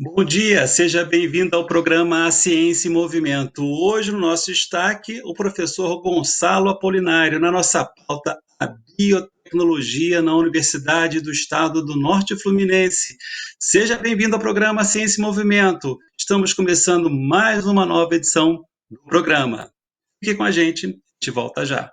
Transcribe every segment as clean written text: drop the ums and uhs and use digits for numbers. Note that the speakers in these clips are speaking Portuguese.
Bom dia, seja bem-vindo ao programa A Ciência em Movimento. Hoje, no nosso destaque, o professor Gonçalo Apolinário, na nossa pauta, a biotecnologia na Universidade do Estado do Norte Fluminense. Seja bem-vindo ao programa A Ciência em Movimento. Estamos começando mais uma nova edição do programa. Fique com a gente volta já.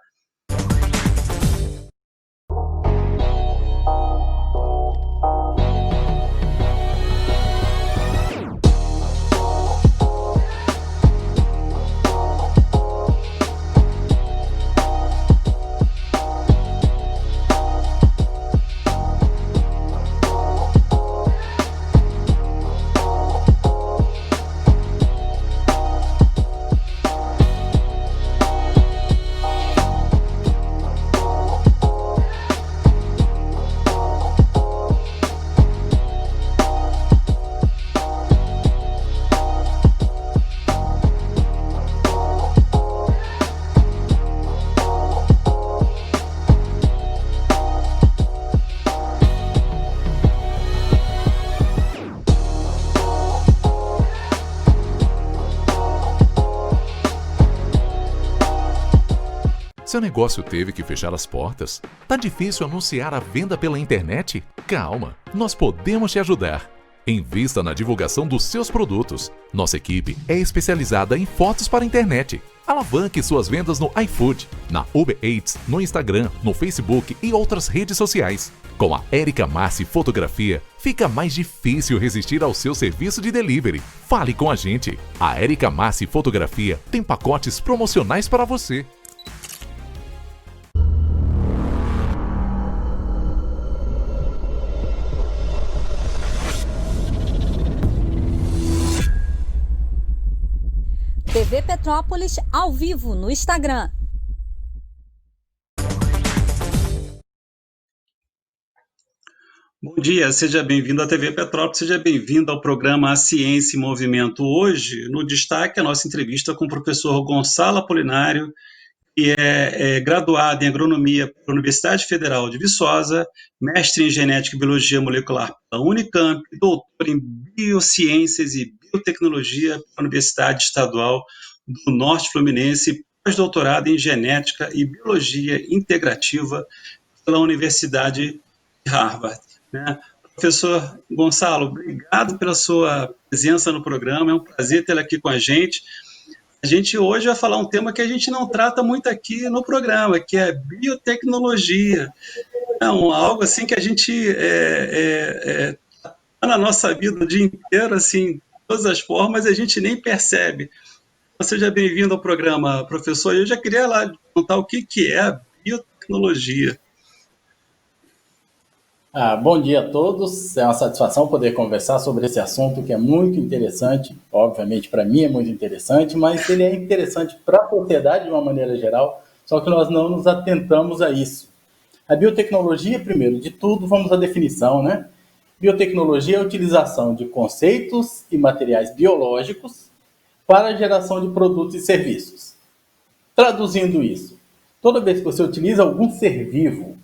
Seu negócio teve que fechar as portas? Tá difícil anunciar a venda pela internet? Calma, nós podemos te ajudar. Invista na divulgação dos seus produtos. Nossa equipe é especializada em fotos para a internet. Alavanque suas vendas no iFood, na Uber Eats, no Instagram, no Facebook e outras redes sociais. Com a Érica Massi Fotografia, fica mais difícil resistir ao seu serviço de delivery. Fale com a gente. A Érica Massi Fotografia tem pacotes promocionais para você. TV Petrópolis ao vivo no Instagram. Bom dia, seja bem-vindo à TV Petrópolis, seja bem-vindo ao programa A Ciência em Movimento. Hoje, no destaque, a nossa entrevista com o professor Gonçalo Apolinário, que é graduado em Agronomia pela Universidade Federal de Viçosa, mestre em Genética e Biologia Molecular pela Unicamp, doutor em Biociências e Biotecnologia pela Universidade Estadual do Norte Fluminense, pós-doutorado em Genética e Biologia Integrativa pela Universidade de Harvard. Né? Professor Gonçalo, obrigado pela sua presença no programa, é um prazer tê-lo aqui com a gente. A gente hoje vai falar um tema que a gente não trata muito aqui no programa, que é biotecnologia. É algo assim que a gente tá na nossa vida o dia inteiro, assim, de todas as formas, a gente nem percebe. Seja bem-vindo ao programa, professor. Eu já queria lá contar o que é a biotecnologia. Bom dia a todos, é uma satisfação poder conversar sobre esse assunto que é muito interessante, obviamente para mim é muito interessante, mas ele é interessante para a sociedade de uma maneira geral, só que nós não nos atentamos a isso. A biotecnologia, primeiro de tudo, vamos à definição, né? Biotecnologia é a utilização de conceitos e materiais biológicos para a geração de produtos e serviços. Traduzindo isso, toda vez que você utiliza algum ser vivo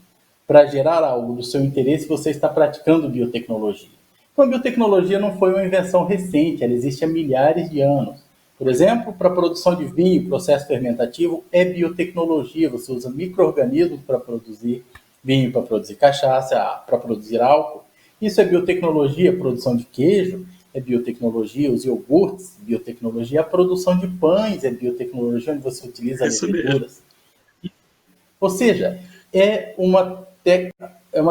para gerar algo do seu interesse, você está praticando biotecnologia. Então, a biotecnologia não foi uma invenção recente, ela existe há milhares de anos. Por exemplo, para a produção de vinho, processo fermentativo é biotecnologia. Você usa micro-organismos para produzir vinho, para produzir cachaça, para produzir álcool. Isso é biotecnologia. A produção de queijo é biotecnologia, os iogurtes, biotecnologia. A produção de pães é biotecnologia, onde você utiliza leveduras. Ou seja, é uma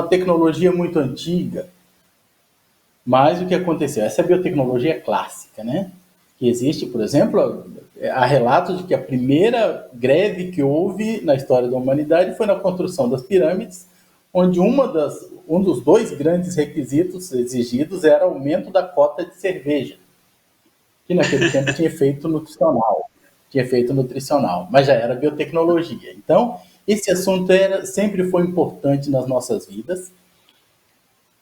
tecnologia muito antiga, mas o que aconteceu? Essa biotecnologia clássica, né? Que existe, por exemplo, há relatos de que a primeira greve que houve na história da humanidade foi na construção das pirâmides, onde um dos dois grandes requisitos exigidos era o aumento da cota de cerveja, que naquele tempo tinha efeito nutricional, mas já era biotecnologia. Então, esse assunto sempre foi importante nas nossas vidas.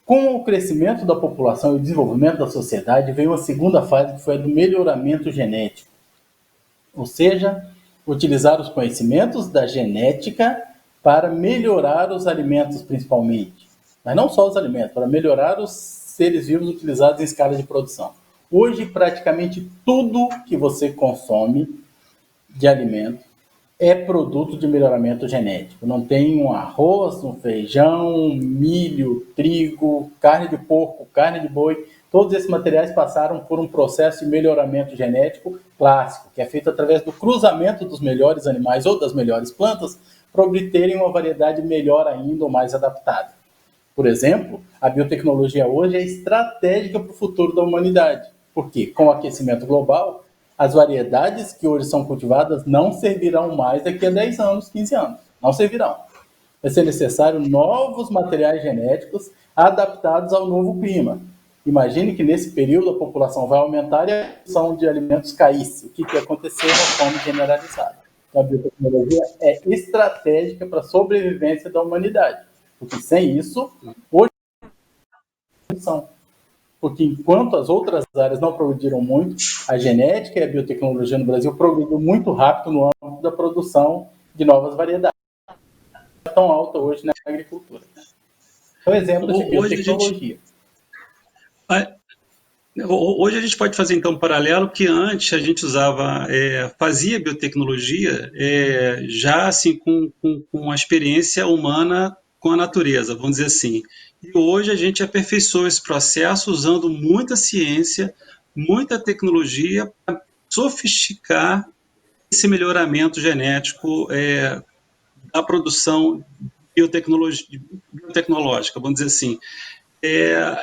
Com o crescimento da população e o desenvolvimento da sociedade, veio uma segunda fase, que foi a do melhoramento genético. Ou seja, utilizar os conhecimentos da genética para melhorar os alimentos, principalmente. Mas não só os alimentos, para melhorar os seres vivos utilizados em escala de produção. Hoje, praticamente tudo que você consome de alimento é produto de melhoramento genético. Não tem um arroz, um feijão, milho, trigo, carne de porco, carne de boi. Todos esses materiais passaram por um processo de melhoramento genético clássico, que é feito através do cruzamento dos melhores animais ou das melhores plantas para obterem uma variedade melhor ainda ou mais adaptada. Por exemplo, a biotecnologia hoje é estratégica para o futuro da humanidade, porque com o aquecimento global, as variedades que hoje são cultivadas não servirão mais daqui a 10 anos, 15 anos. Não servirão. Vai ser necessário novos materiais genéticos adaptados ao novo clima. Imagine que nesse período a população vai aumentar e a produção de alimentos caísse. O que vai acontecer? Uma fome generalizada. Então a biotecnologia é estratégica para a sobrevivência da humanidade. Porque sem isso, hoje são. Porque enquanto as outras áreas não progrediram muito, a genética e a biotecnologia no Brasil progrediu muito rápido no âmbito da produção de novas variedades. É tão alta hoje na agricultura. Então, exemplo de biotecnologia. Hoje a gente pode fazer então um paralelo que antes a gente fazia biotecnologia já assim com a experiência humana com a natureza, vamos dizer assim. E hoje a gente aperfeiçoou esse processo usando muita ciência, muita tecnologia para sofisticar esse melhoramento genético da produção biotecnológica, vamos dizer assim.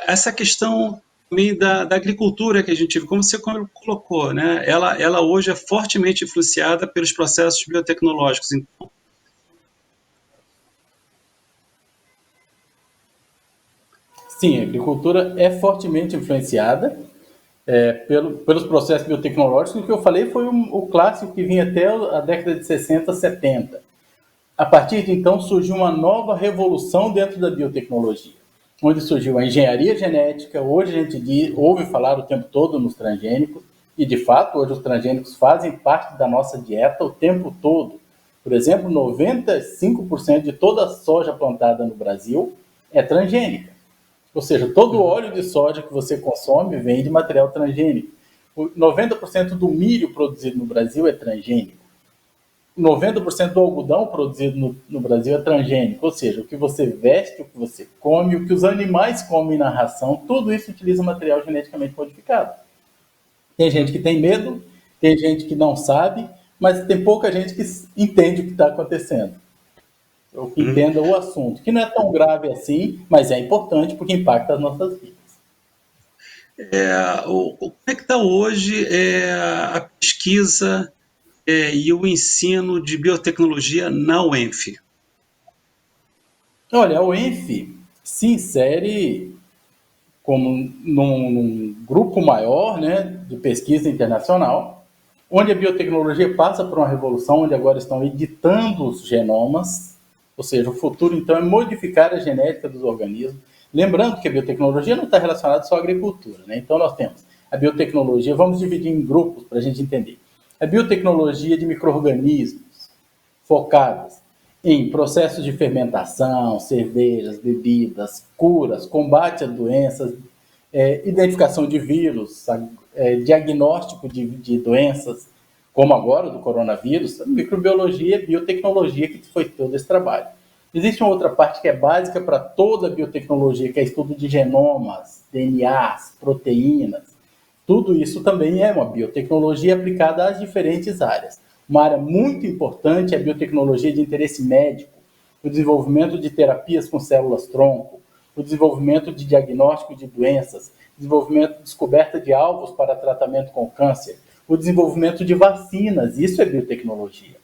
Essa questão também da agricultura que a gente vive, como você colocou, né? Ela hoje é fortemente influenciada pelos processos biotecnológicos. Então, sim, a agricultura é fortemente influenciada pelos processos biotecnológicos. O que eu falei foi o clássico que vinha até a década de 60, 70. A partir de então surgiu uma nova revolução dentro da biotecnologia, onde surgiu a engenharia genética. Hoje a gente ouve falar o tempo todo nos transgênicos, e de fato hoje os transgênicos fazem parte da nossa dieta o tempo todo. Por exemplo, 95% de toda a soja plantada no Brasil é transgênica. Ou seja, todo o óleo de soja que você consome vem de material transgênico. 90% do milho produzido no Brasil é transgênico. 90% do algodão produzido no Brasil é transgênico. Ou seja, o que você veste, o que você come, o que os animais comem na ração, tudo isso utiliza material geneticamente modificado. Tem gente que tem medo, tem gente que não sabe, mas tem pouca gente que entende o que está acontecendo. Ou que entenda o assunto, que não é tão grave assim, mas é importante porque impacta as nossas vidas. Como é que está hoje a pesquisa e o ensino de biotecnologia na UENF? Olha, a UENF se insere como num grupo maior, né, de pesquisa internacional, onde a biotecnologia passa por uma revolução, onde agora estão editando os genomas. Ou seja, o futuro, então, é modificar a genética dos organismos. Lembrando que a biotecnologia não está relacionada só à agricultura, né? Então, nós temos a biotecnologia, vamos dividir em grupos para a gente entender. A biotecnologia de micro-organismos focados em processos de fermentação, cervejas, bebidas, curas, combate a doenças, identificação de vírus, diagnóstico de doenças, como agora do coronavírus, microbiologia e biotecnologia, que foi todo esse trabalho. Existe uma outra parte que é básica para toda a biotecnologia, que é estudo de genomas, DNAs, proteínas. Tudo isso também é uma biotecnologia aplicada às diferentes áreas. Uma área muito importante é a biotecnologia de interesse médico, o desenvolvimento de terapias com células-tronco, o desenvolvimento de diagnóstico de doenças, desenvolvimento de descoberta de alvos para tratamento com câncer, o desenvolvimento de vacinas, isso é biotecnologia.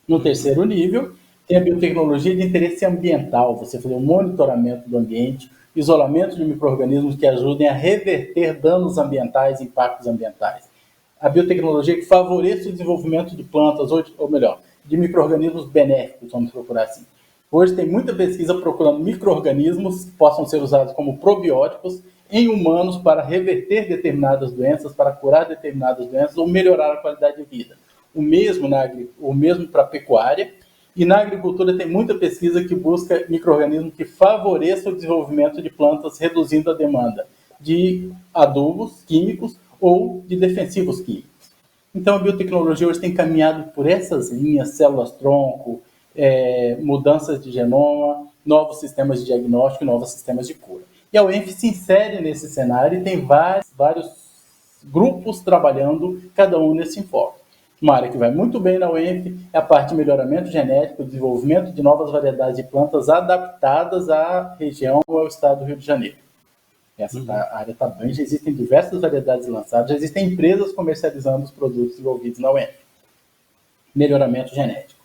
No terceiro nível, tem a biotecnologia de interesse ambiental, você fazer um monitoramento do ambiente, isolamento de micro-organismos que ajudem a reverter danos ambientais, impactos ambientais. A biotecnologia que favoreça o desenvolvimento de plantas, ou melhor, de micro-organismos benéficos, vamos procurar assim. Hoje tem muita pesquisa procurando micro-organismos que possam ser usados como probióticos em humanos para reverter determinadas doenças, para curar determinadas doenças ou melhorar a qualidade de vida. O mesmo para a pecuária, E na agricultura tem muita pesquisa que busca micro-organismos que favoreçam o desenvolvimento de plantas, reduzindo a demanda de adubos químicos ou de defensivos químicos. Então a biotecnologia hoje tem caminhado por essas linhas, células-tronco, mudanças de genoma, novos sistemas de diagnóstico e novos sistemas de cura. E a UENF se insere nesse cenário e tem vários grupos trabalhando, cada um nesse enfoque. Uma área que vai muito bem na UENF é a parte de melhoramento genético, desenvolvimento de novas variedades de plantas adaptadas à região ou ao estado do Rio de Janeiro. Essa área está bem, já existem diversas variedades lançadas, já existem empresas comercializando os produtos desenvolvidos na UENF. Melhoramento genético.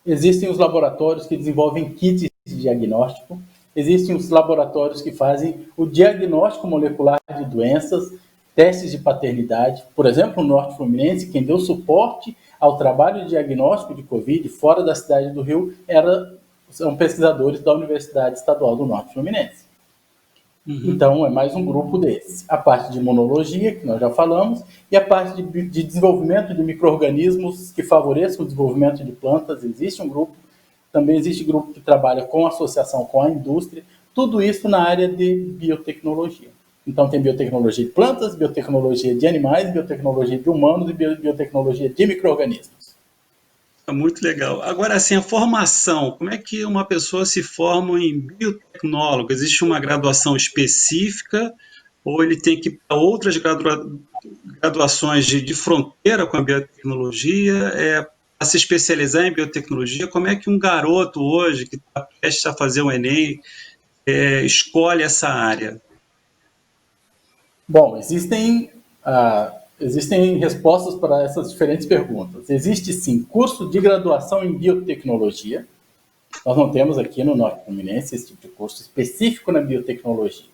Existem os laboratórios que desenvolvem kits de diagnóstico, existem os laboratórios que fazem o diagnóstico molecular de doenças, testes de paternidade. Por exemplo, no Norte Fluminense, quem deu suporte ao trabalho de diagnóstico de Covid fora da cidade do Rio são pesquisadores da Universidade Estadual do Norte Fluminense. Então, é mais um grupo desses. A parte de imunologia, que nós já falamos, e a parte de desenvolvimento de micro-organismos que favoreçam o desenvolvimento de plantas. Existe um grupo, também existe grupo que trabalha com associação com a indústria, tudo isso na área de biotecnologia. Então, tem biotecnologia de plantas, biotecnologia de animais, biotecnologia de humanos e biotecnologia de micro-organismos. Muito legal. Agora, assim, a formação, como é que uma pessoa se forma em biotecnólogo? Existe uma graduação específica ou ele tem que ir para outras graduações de fronteira com a biotecnologia, para se especializar em biotecnologia? Como é que um garoto hoje, que está prestes a fazer o Enem, escolhe essa área? Bom, existem respostas para essas diferentes perguntas. Existe, sim, curso de graduação em biotecnologia. Nós não temos aqui no Norte Fluminense esse tipo de curso específico na biotecnologia.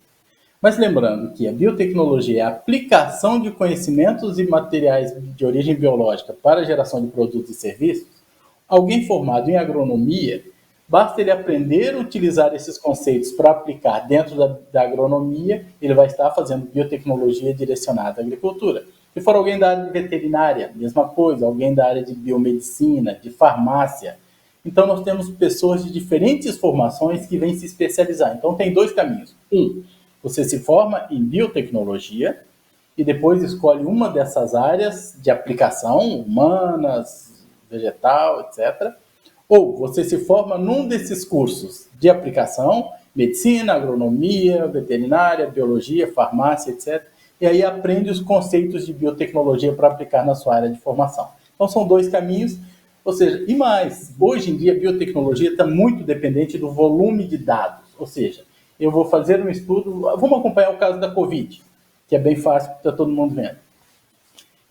Mas lembrando que a biotecnologia é a aplicação de conhecimentos e materiais de origem biológica para a geração de produtos e serviços, alguém formado em agronomia, basta ele aprender a utilizar esses conceitos para aplicar dentro da agronomia, ele vai estar fazendo biotecnologia direcionada à agricultura. Se for alguém da área de veterinária, mesma coisa, alguém da área de biomedicina, de farmácia. Então, nós temos pessoas de diferentes formações que vêm se especializar. Então, tem dois caminhos. Você se forma em biotecnologia e depois escolhe uma dessas áreas de aplicação, humanas, vegetal, etc. Ou você se forma num desses cursos de aplicação, medicina, agronomia, veterinária, biologia, farmácia, etc., e aí aprende os conceitos de biotecnologia para aplicar na sua área de formação. Então, são dois caminhos, ou seja, e mais, hoje em dia a biotecnologia está muito dependente do volume de dados, ou seja, eu vou fazer um estudo, vamos acompanhar o caso da Covid, que é bem fácil, está todo mundo vendo.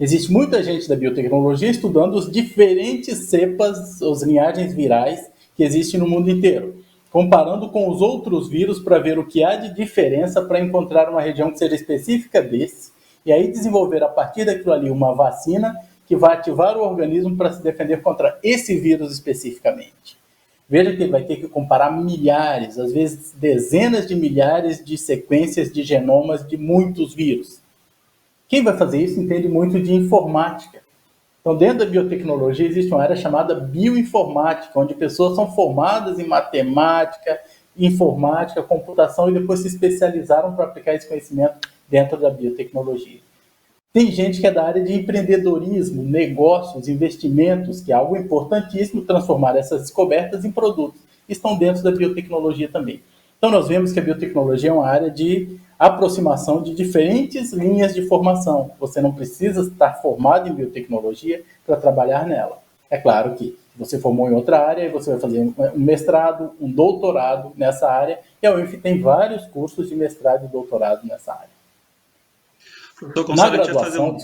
Existe muita gente da biotecnologia estudando os diferentes cepas, as linhagens virais que existem no mundo inteiro, comparando com os outros vírus para ver o que há de diferença para encontrar uma região que seja específica desse, e aí desenvolver a partir daquilo ali uma vacina que vai ativar o organismo para se defender contra esse vírus especificamente. Veja que ele vai ter que comparar milhares, às vezes dezenas de milhares de sequências de genomas de muitos vírus. Quem vai fazer isso entende muito de informática. Então, dentro da biotecnologia, existe uma área chamada bioinformática, onde pessoas são formadas em matemática, informática, computação, e depois se especializaram para aplicar esse conhecimento dentro da biotecnologia. Tem gente que é da área de empreendedorismo, negócios, investimentos, que é algo importantíssimo, transformar essas descobertas em produtos. Estão dentro da biotecnologia também. Então, nós vemos que a biotecnologia é uma área de aproximação de diferentes linhas de formação. Você não precisa estar formado em biotecnologia para trabalhar nela. É claro que você formou em outra área, você vai fazer um mestrado, um doutorado nessa área, e a UENF tem vários cursos de mestrado e doutorado nessa área. Na graduação,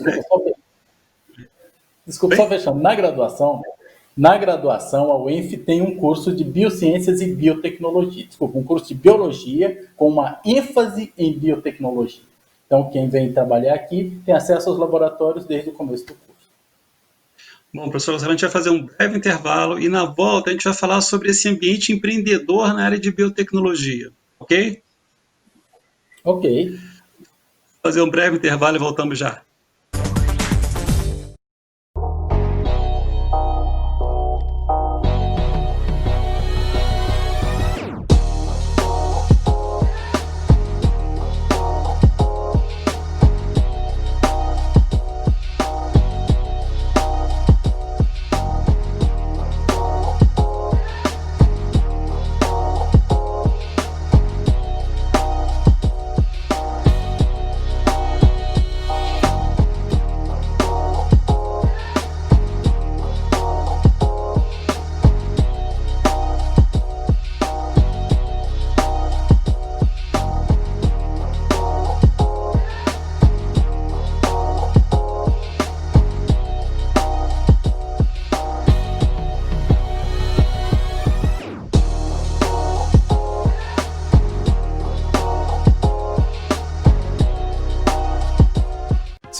só fechando, na graduação, a UENF tem um curso de Biociências e Biotecnologia. Um curso de Biologia com uma ênfase em biotecnologia. Então, quem vem trabalhar aqui tem acesso aos laboratórios desde o começo do curso. Bom, professor, a gente vai fazer um breve intervalo e na volta a gente vai falar sobre esse ambiente empreendedor na área de biotecnologia, ok? Ok. Fazer um breve intervalo e voltamos já.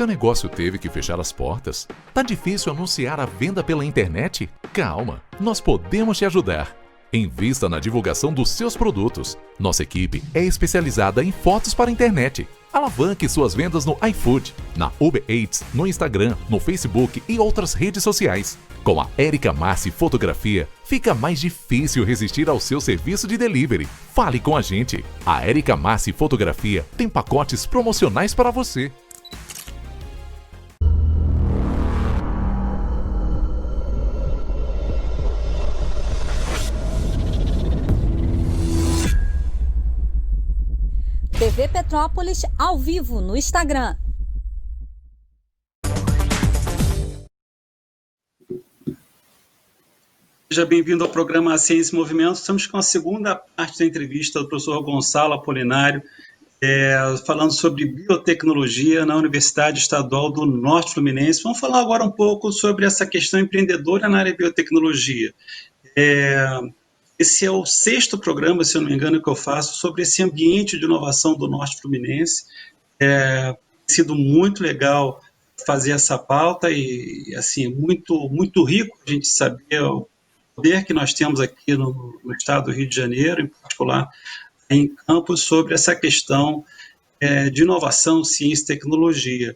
Seu negócio teve que fechar as portas? Tá difícil anunciar a venda pela internet? Calma, nós podemos te ajudar. Invista na divulgação dos seus produtos. Nossa equipe é especializada em fotos para a internet. Alavanque suas vendas no iFood, na Uber Eats, no Instagram, no Facebook e outras redes sociais. Com a Érica Massi Fotografia, fica mais difícil resistir ao seu serviço de delivery. Fale com a gente. A Érica Massi Fotografia tem pacotes promocionais para você. TV Petrópolis ao vivo no Instagram. Seja bem-vindo ao programa Ciência e Movimento. Estamos com a segunda parte da entrevista do professor Gonçalo Apolinário, falando sobre biotecnologia na Universidade Estadual do Norte Fluminense. Vamos falar agora um pouco sobre essa questão empreendedora na área de biotecnologia. Esse é o 6º programa, se eu não me engano, que eu faço sobre esse ambiente de inovação do Norte Fluminense. Tem sido muito legal fazer essa pauta e, assim, muito rico a gente saber o poder que nós temos aqui no estado do Rio de Janeiro, em particular em Campos, sobre essa questão de inovação, ciência e tecnologia.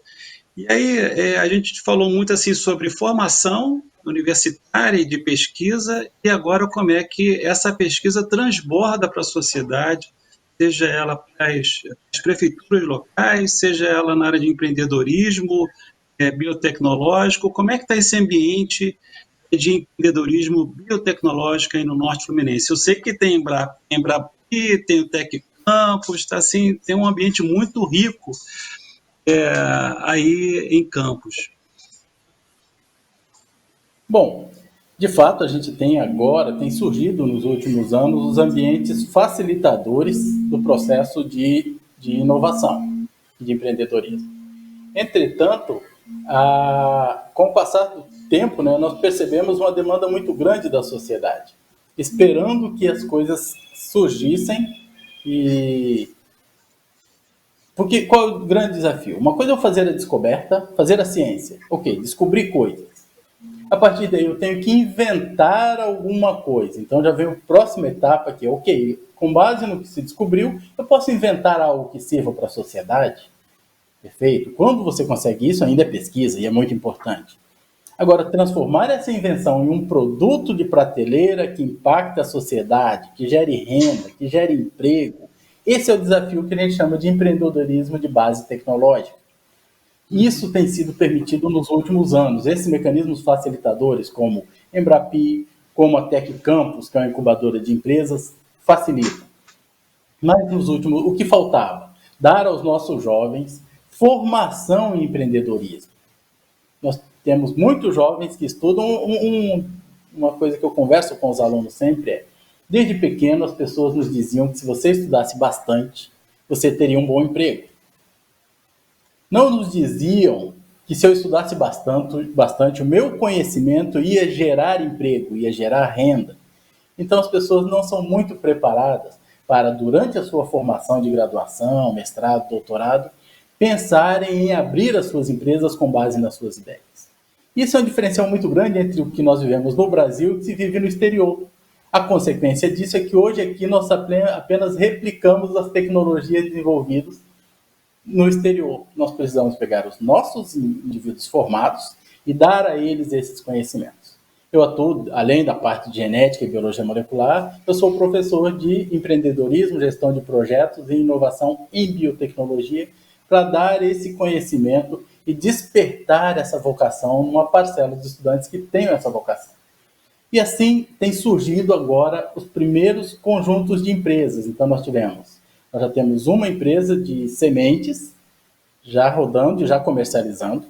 E aí a gente falou muito assim sobre formação universitária e de pesquisa, e agora como é que essa pesquisa transborda para a sociedade, seja ela para as prefeituras locais, seja ela na área de empreendedorismo, biotecnológico. Como é que está esse ambiente de empreendedorismo biotecnológico aí no Norte Fluminense? Eu sei que tem Embrapi, tem o Tec Campus, assim, tem um ambiente muito rico aí em Campos. Bom, de fato, a gente tem surgido nos últimos anos os ambientes facilitadores do processo de inovação, de empreendedorismo. Entretanto, com o passar do tempo, nós percebemos uma demanda muito grande da sociedade, esperando que as coisas surgissem. Porque qual é o grande desafio? Uma coisa é eu fazer a descoberta, fazer a ciência. Ok, descobrir coisas. A partir daí eu tenho que inventar alguma coisa. Então já vem a próxima etapa que é, ok, com base no que se descobriu, eu posso inventar algo que sirva para a sociedade? Perfeito? Quando você consegue isso, ainda é pesquisa e é muito importante. Agora, transformar essa invenção em um produto de prateleira que impacta a sociedade, que gere renda, que gere emprego, esse é o desafio que a gente chama de empreendedorismo de base tecnológica. Isso tem sido permitido nos últimos anos. Esses mecanismos facilitadores, como Embrapi, como a Tec Campus, que é uma incubadora de empresas, facilitam. Mas o que faltava? Dar aos nossos jovens formação em empreendedorismo. Nós temos muitos jovens que estudam. Uma coisa que eu converso com os alunos sempre desde pequeno as pessoas nos diziam que se você estudasse bastante, você teria um bom emprego. Não nos diziam que se eu estudasse bastante, o meu conhecimento ia gerar emprego, ia gerar renda. Então as pessoas não são muito preparadas para, durante a sua formação de graduação, mestrado, doutorado, pensarem em abrir as suas empresas com base nas suas ideias. Isso é um diferencial muito grande entre o que nós vivemos no Brasil e o que se vive no exterior. A consequência disso é que hoje aqui nós apenas replicamos as tecnologias desenvolvidas no exterior. Nós precisamos pegar os nossos indivíduos formados e dar a eles esses conhecimentos. Eu atuo, além da parte de genética e biologia molecular, eu sou professor de empreendedorismo, gestão de projetos e inovação em biotecnologia, para dar esse conhecimento e despertar essa vocação numa parcela dos estudantes que tenham essa vocação. E assim tem surgido agora os primeiros conjuntos de empresas. Então nós já temos uma empresa de sementes já rodando e já comercializando,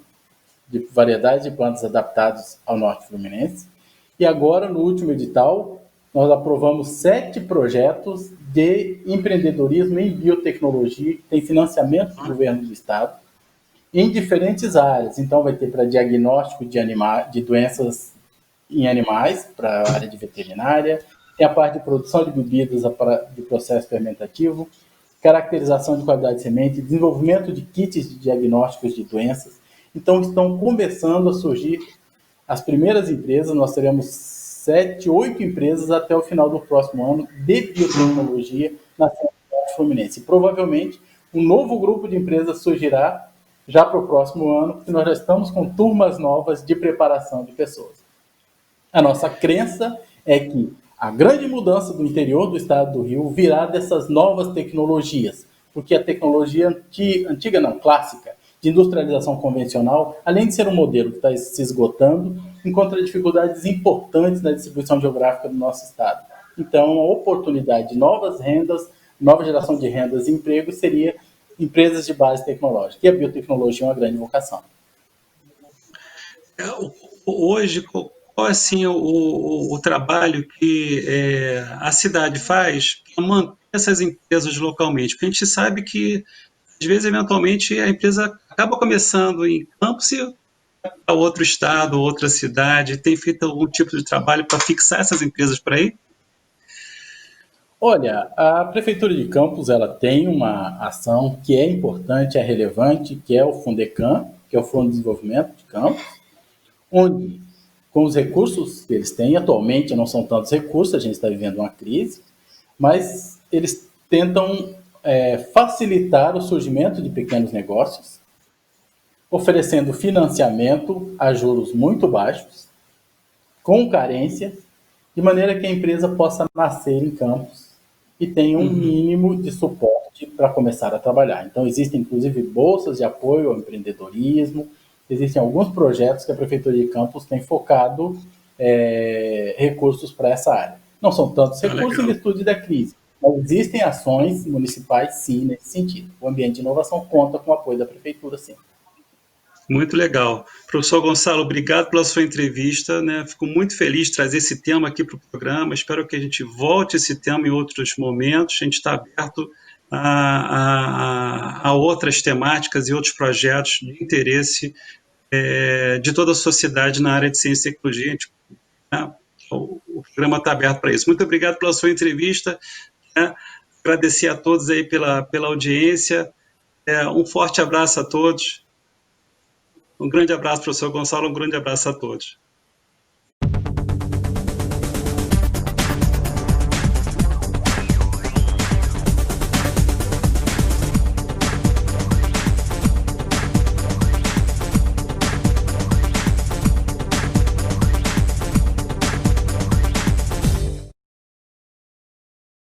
de variedades de plantas adaptadas ao Norte Fluminense. E agora, no último edital, nós aprovamos 7 projetos de empreendedorismo em biotecnologia, que tem financiamento do governo do estado, em diferentes áreas. Então vai ter para diagnóstico de doenças em animais, para a área de veterinária, tem a parte de produção de bebidas de processo fermentativo, caracterização de qualidade de semente, desenvolvimento de kits de diagnósticos de doenças, Então, estão começando a surgir as primeiras empresas. Nós teremos 7, 8 empresas até o final do próximo ano de biotecnologia na cidade fluminense. E, provavelmente, um novo grupo de empresas surgirá já para o próximo ano, porque nós já estamos com turmas novas de preparação de pessoas. A nossa crença é que a grande mudança do interior do estado do Rio virá dessas novas tecnologias, porque a tecnologia antiga não, clássica, de industrialização convencional, além de ser um modelo que está se esgotando, encontra dificuldades importantes na distribuição geográfica do nosso estado. Então, a oportunidade de novas rendas, nova geração de rendas e empregos seria empresas de base tecnológica. E a biotecnologia é uma grande vocação. Hoje, qual é assim, o trabalho que a cidade faz para manter essas empresas localmente? Porque a gente sabe que, às vezes, eventualmente, a empresa acaba começando em Campos e para outro estado, outra cidade. Tem feito algum tipo de trabalho para fixar essas empresas por aí? Olha, a Prefeitura de Campos ela tem uma ação que é importante, é relevante, que é o Fundecam, que é o Fundo de Desenvolvimento de Campos, onde, com os recursos que eles têm, atualmente não são tantos recursos, a gente está vivendo uma crise, mas eles tentam facilitar o surgimento de pequenos negócios, oferecendo financiamento a juros muito baixos, com carência, de maneira que a empresa possa nascer em Campos e tenha um mínimo de suporte para começar a trabalhar. Então, existem, inclusive, bolsas de apoio ao empreendedorismo, existem alguns projetos que a Prefeitura de Campos tem focado recursos para essa área. Não são tantos recursos em virtude da crise, mas existem ações municipais, sim, nesse sentido. O ambiente de inovação conta com o apoio da Prefeitura, sim. Muito legal. Professor Gonçalo, obrigado pela sua entrevista, né? Fico muito feliz de trazer esse tema aqui para o programa. Espero que a gente volte esse tema em outros momentos. A gente está aberto a outras temáticas e outros projetos de interesse de toda a sociedade na área de ciência e tecnologia. Né? O programa está aberto para isso. Muito obrigado pela sua entrevista. Né? Agradecer a todos aí pela audiência. Um forte abraço a todos. Um grande abraço, professor Gonçalo, um grande abraço a todos.